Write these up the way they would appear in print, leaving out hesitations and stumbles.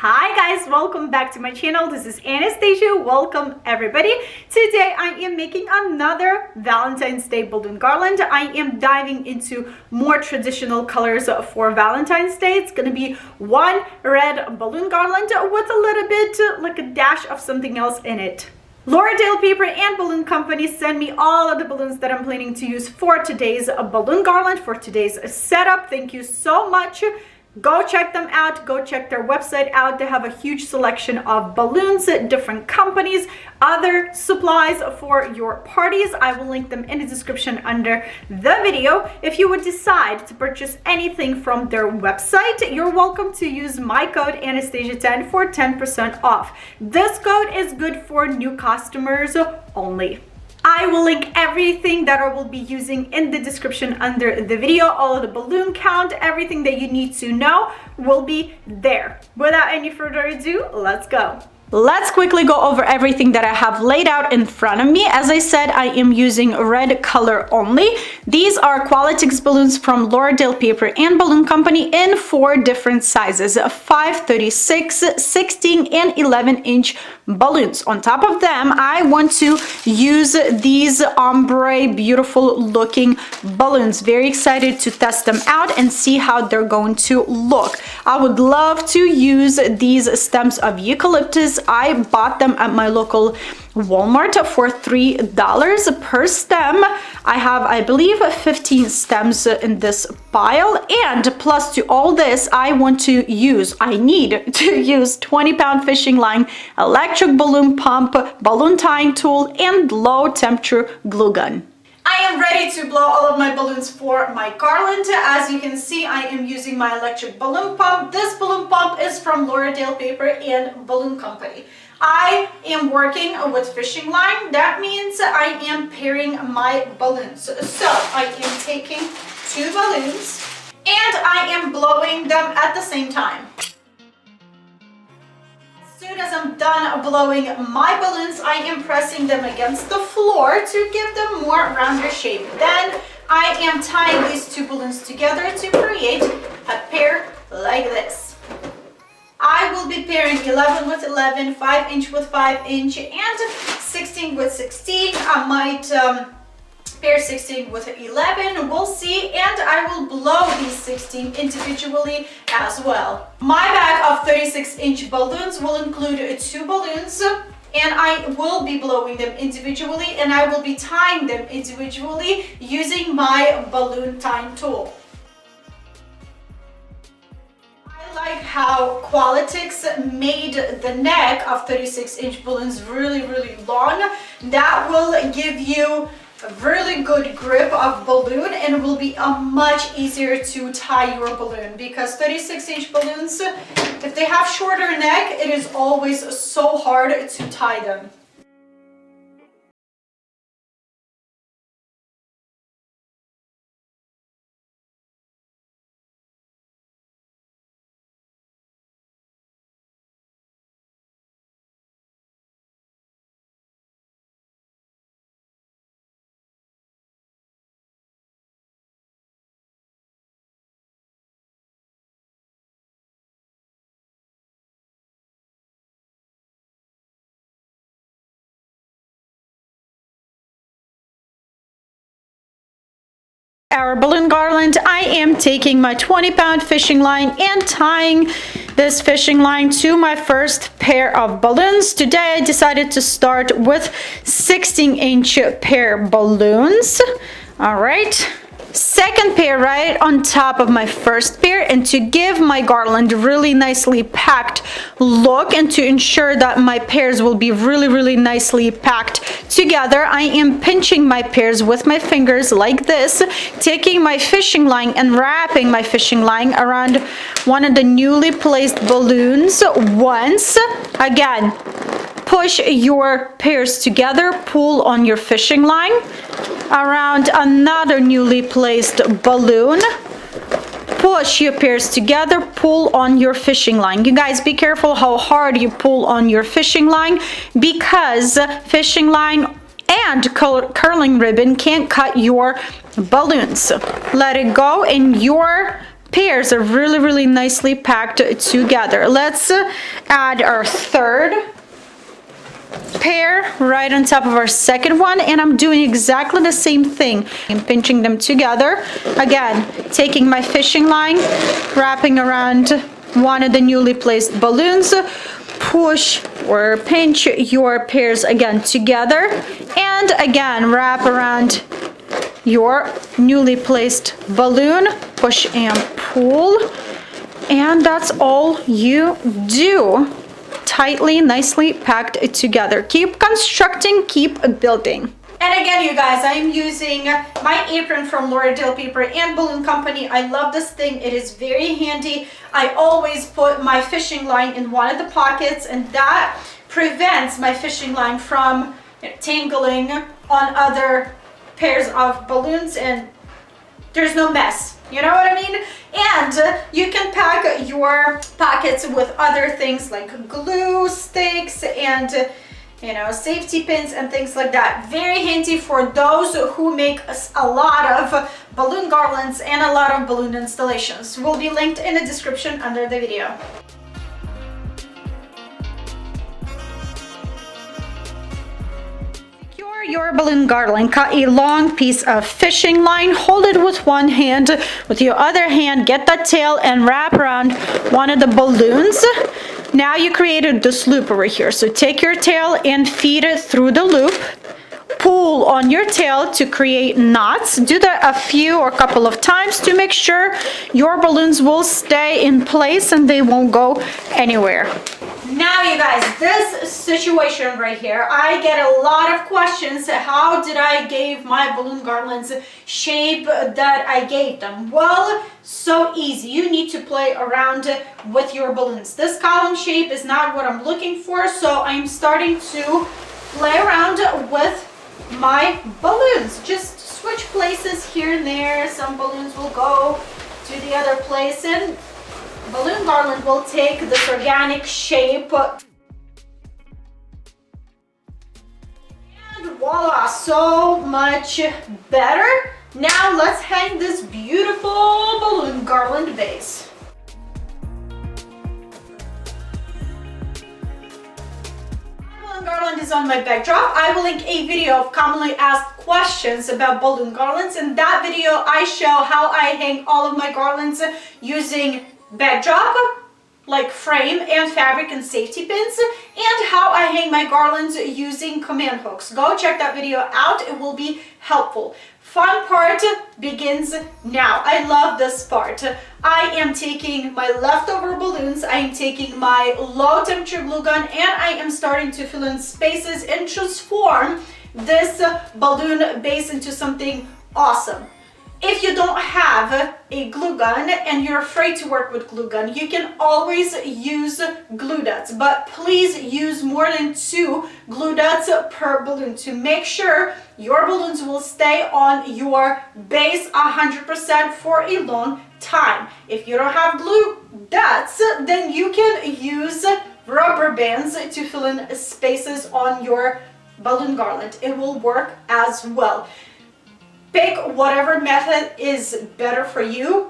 Hi guys, welcome back to my channel. This is Anastasia. Welcome everybody. Today I am making another Valentine's Day balloon garland. I am diving into more traditional colors for Valentine's Day. It's gonna be one red balloon garland with a little bit like a dash of something else in it. Lauderdale Paper and Balloon Company sent me all of the balloons that I'm planning to use for today's balloon garland, for today's setup. Thank you so much. Go check them out. Go check their website out. They have a huge selection of balloons, different companies, other supplies for your parties. I will link them in the description under the video. If you would decide to purchase anything from their website, you're welcome to use my code Anastasia10 for 10% off. This code is good for new customers only. I will link everything that I will be using in the description under the video. All of the balloon count, everything that you need to know will be there. Without any further ado, let's go. Let's quickly go over everything that I have laid out in front of me. As I said, I am using red color only. These are Qualitix balloons from Lauderdale Paper and Balloon Company in 4 different sizes: 5, 36, 16, and 11-inch balloons. On top of them, I want to use these ombre beautiful looking balloons. Very excited to test them out and see how they're going to look. I would love to use these stems of eucalyptus. I bought them at my local Walmart for $3 per stem. I have, I believe, 15 stems in this pile, and plus to all this, I need to use 20-pound fishing line, electric balloon pump, balloon tying tool, and low temperature glue gun. I am ready to blow all of my balloons for my garland. As you can see, I am using my electric balloon pump. This balloon pump is from Lauderdale Paper and Balloon Company. I am working with fishing line. That means I am pairing my balloons. So I am taking 2 balloons and I am blowing them at the same time. As soon as I'm done blowing my balloons, I am pressing them against the floor to give them more rounder shape. Then I am tying these 2 balloons together to create a pair like this. I will be pairing 11 with 11, 5-inch with 5-inch, and 16 with 16. I might pair 16 with 11, we'll see, and I will blow these 16 individually as well. My bag of 36-inch balloons will include 2 balloons, and I will be blowing them individually, and I will be tying them individually using my balloon tying tool. I like how Qualitix made the neck of 36-inch balloons really long. That will give you a really good grip of balloon, and it will be much easier to tie your balloon, because 36-inch balloons, if they have shorter neck, it is always so hard to tie them. Our balloon garland, I am taking my 20-pound fishing line and tying this fishing line to my first pair of balloons. Today I decided to start with 16-inch pair balloons. All right. Second pair right on top of my first pair, and to give my garland really nicely packed look and to ensure that my pairs will be really nicely packed together, I am pinching my pairs with my fingers like this, taking my fishing line and wrapping my fishing line around one of the newly placed balloons once. Again, push your pairs together, pull on your fishing line around another newly placed balloon, push your pairs together, pull on your fishing line. You guys be careful how hard you pull on your fishing line, because fishing line and curling ribbon can't cut your balloons. Let it go and your pairs are really nicely packed together. Let's add our third pair right on top of our second one, and I'm doing exactly the same thing. I'm pinching them together. Again, taking my fishing line, wrapping around one of the newly placed balloons, push or pinch your pairs again together, and again wrap around your newly placed balloon, push and pull, and that's all you do. Tightly, nicely packed together. Keep constructing, keep building. And again, you guys, I'm using my apron from L'Oreal Paper and Balloon Company. I love this thing. It is very handy. I always put my fishing line in one of the pockets, and that prevents my fishing line from tangling on other pairs of balloons, and there's no mess. You know what I mean? And you can pack your pockets with other things like glue sticks and safety pins and things like that. Very handy for those who make a lot of balloon garlands and a lot of balloon installations. Will be linked in the description under the video. Your balloon garland, cut a long piece of fishing line, hold it with one hand, with your other hand get that tail and wrap around one of the balloons. Now you created this loop over here, so take your tail and feed it through the loop, pull on your tail to create knots. Do that a few or couple of times to make sure your balloons will stay in place and they won't go anywhere. Now you guys, this situation right here, I get a lot of questions. How did I give my balloon garlands shape that I gave them? Well, so easy. You need to play around with your balloons. This column shape is not what I'm looking for, so I'm starting to play around with my balloons. Just switch places here and there. Some balloons will go to the other place, and balloon garland will take this organic shape. And voila, so much better. Now let's hang this beautiful balloon garland base. Balloon garland is on my backdrop. I will link a video of commonly asked questions about balloon garlands. In that video, I show how I hang all of my garlands using backdrop, like frame and fabric and safety pins, and how I hang my garlands using command hooks. Go check that video out. It will be helpful. Fun part begins now. I love this part. I am taking my leftover balloons, I am taking my low temperature glue gun, and I am starting to fill in spaces and transform this balloon base into something awesome. If you don't have a glue gun and you're afraid to work with glue gun, you can always use glue dots, but please use more than 2 glue dots per balloon to make sure your balloons will stay on your base 100% for a long time. If you don't have glue dots, then you can use rubber bands to fill in spaces on your balloon garland. It will work as well. Pick whatever method is better for you.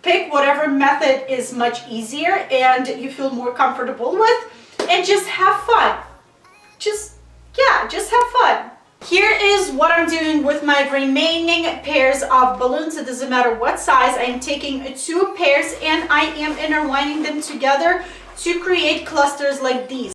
Pick whatever method is much easier and you feel more comfortable with, and just have fun. Just have fun. Here is what I'm doing with my remaining pairs of balloons. It doesn't matter what size. I am taking 2 pairs and I am intertwining them together to create clusters like these.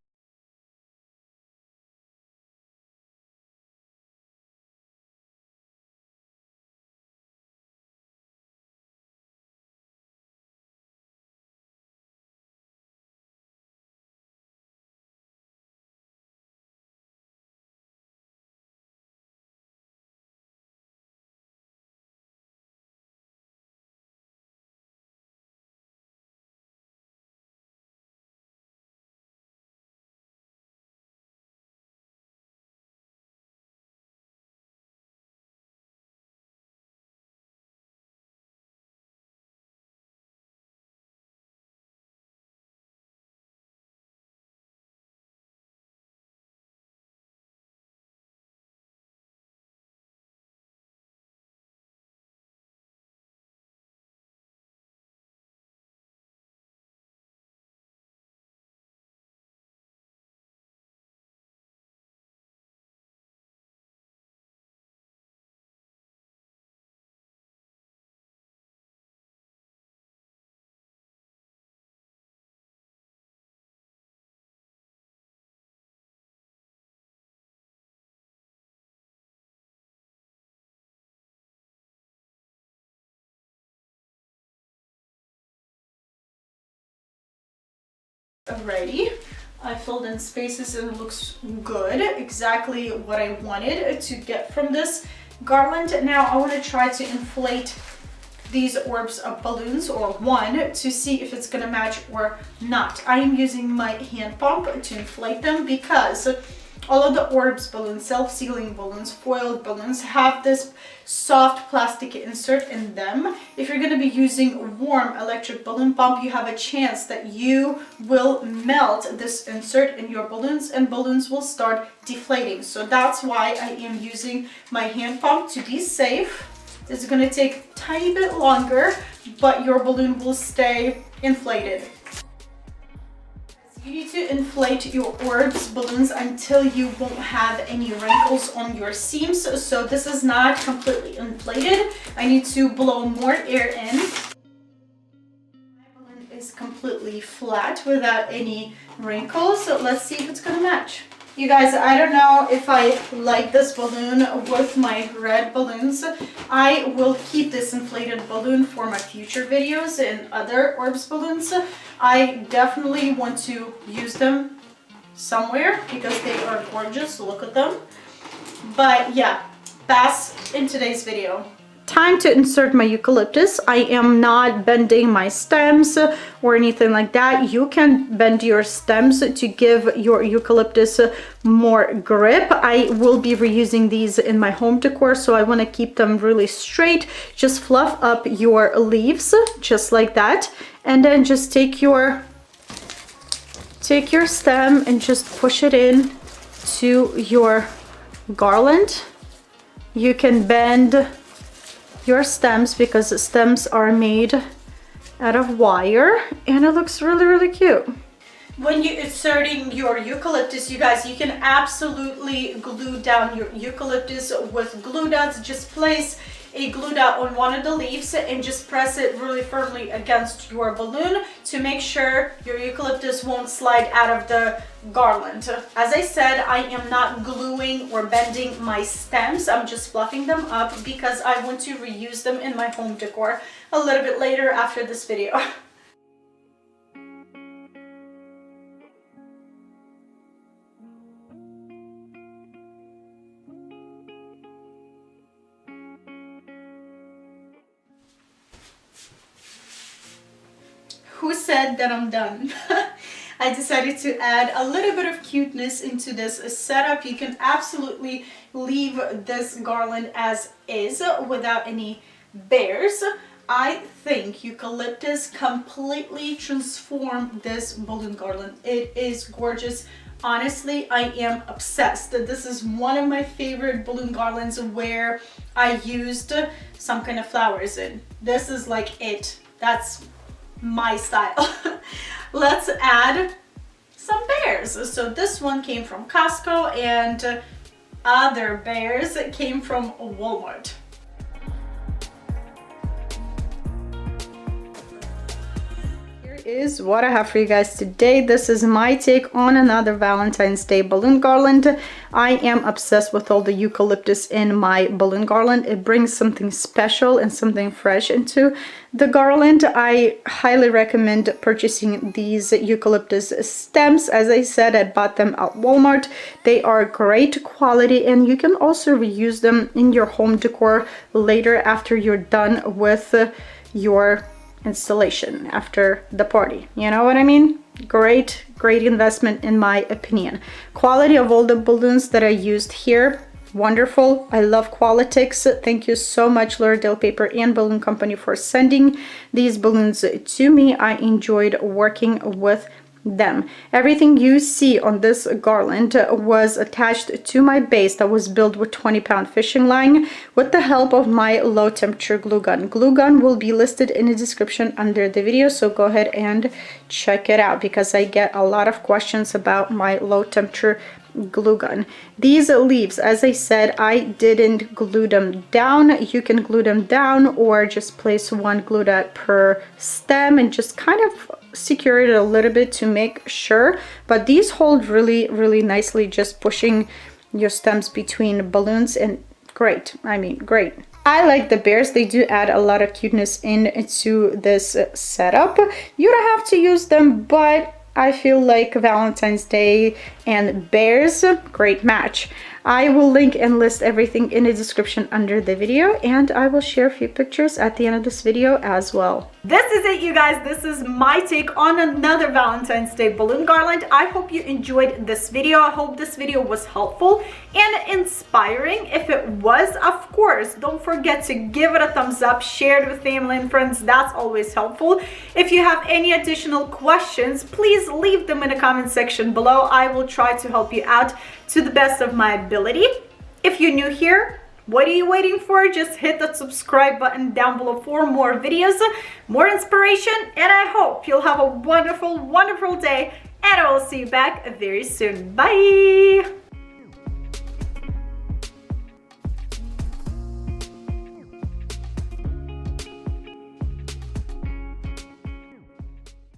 Alrighty, I filled in spaces and it looks good. Exactly what I wanted to get from this garland. Now I want to try to inflate these orbs of balloons, or one, to see if it's gonna match or not. I am using my hand pump to inflate them because all of the orbs balloons, self-sealing balloons, foiled balloons have this soft plastic insert in them. If you're going to be using warm electric balloon pump, you have a chance that you will melt this insert in your balloons and balloons will start deflating. So that's why I am using my hand pump to be safe. It's going to take a tiny bit longer, but your balloon will stay inflated. You need to inflate your orbs balloons until you won't have any wrinkles on your seams. So this is not completely inflated. I need to blow more air in. My balloon is completely flat without any wrinkles. So let's see if it's gonna match. You guys, I don't know if I like this balloon with my red balloons. I will keep this inflated balloon for my future videos and other orbs balloons. I definitely want to use them somewhere because they are gorgeous. Look at them. But yeah, pass in today's video. Time to insert my eucalyptus. I am not bending my stems or anything like that. You can bend your stems to give your eucalyptus more grip. I will be reusing these in my home decor, so I want to keep them really straight. Just fluff up your leaves just like that, and then just take your stem and just push it in to your garland. You can bend your stems because the stems are made out of wire and it looks really cute. When you're inserting your eucalyptus, you guys, you can absolutely glue down your eucalyptus with glue dots. Just place a glue dot on one of the leaves and just press it really firmly against your balloon to make sure your eucalyptus won't slide out of the garland. As I said, I am not gluing or bending my stems. I'm just fluffing them up because I want to reuse them in my home decor a little bit later after this video. Who said that I'm done? I decided to add a little bit of cuteness into this setup. You can absolutely leave this garland as is without any bears. I think eucalyptus completely transformed this balloon garland. It is gorgeous. Honestly, I am obsessed. This is one of my favorite balloon garlands where I used some kind of flowers in. This is like it. That's my style. Let's add some bears. So this one came from Costco and other bears came from Walmart. Is what I have for you guys today. This is my take on another Valentine's Day balloon garland. I am obsessed with all the eucalyptus in my balloon garland. It brings something special and something fresh into the garland. I highly recommend purchasing these eucalyptus stems. As I said, I bought them at Walmart. They are great quality and you can also reuse them in your home decor later after you're done with your installation after the party. You know what I mean? Great investment in my opinion. Quality of all the balloons that I used here, wonderful. I love Qualitix. Thank you so much, Lauderdale Paper and Balloon Company, for sending these balloons to me. I enjoyed working with them. Everything you see on this garland was attached to my base that was built with 20-pound fishing line with the help of my low temperature glue gun. Glue gun will be listed in the description under the video, so go ahead and check it out because I get a lot of questions about my low temperature glue gun. These leaves, as I said, I didn't glue them down. You can glue them down or just place one glue dot per stem and just kind of secure it a little bit to make sure, but these hold really nicely, just pushing your stems between balloons, and great. I mean, great. I like the bears. They do add a lot of cuteness into this setup. You don't have to use them, but I feel like Valentine's Day and bears, great match. I will link and list everything in the description under the video, and I will share a few pictures at the end of this video as well. This is it, you guys. This is my take on another Valentine's Day balloon garland. I hope you enjoyed this video. I hope this video was helpful and inspiring. If it was, of course, don't forget to give it a thumbs up, share it with family and friends. That's always helpful. If you have any additional questions, please leave them in the comment section below. I will try to help you out to the best of my ability. If you're new here, what are you waiting for? Just hit that subscribe button down below for more videos, more inspiration, and I hope you'll have a wonderful, wonderful day, and I will see you back very soon. Bye!